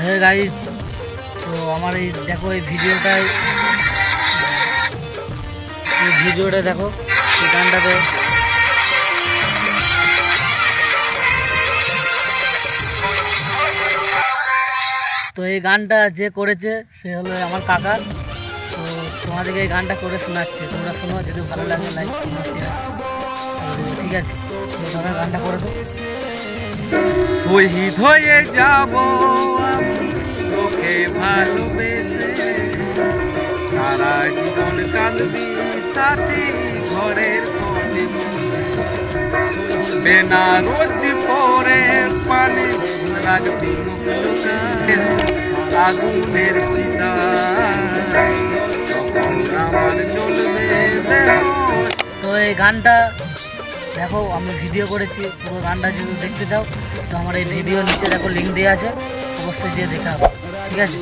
Hey guys, তো আমার এই দেখো এই ভিডিওটা দেখো, এই গানটাতে তো এই গানটা যে করেছে সে হলো আমার কাকা। তো তোমাদেরকে এই গানটা করে শোনাচ্ছে, তোমরা শোনো, যদি ভালো লাগে লাইক ঠিক আছে। তো তোমরা গানটা করে তো। শহীদ হয়ে যাব তোকে ভালোবেসে, সারা জীবন কাঁদবি সাথী ঘরের কোণে বসে, বেনারসি পরে পানে রাখবি মুখ লুকায়, আগুনের চিতা তখন আমার জ্বলবে দেহ। তো এই গানটা দেখো আমি ভিডিও করেছি, পুরো গানটা যদি দেখতে চাও তো আমার এই ভিডিও নিচে দেখো লিঙ্ক দেওয়া আছে, অবশ্যই দিয়ে দেখা হবে, ঠিক আছে।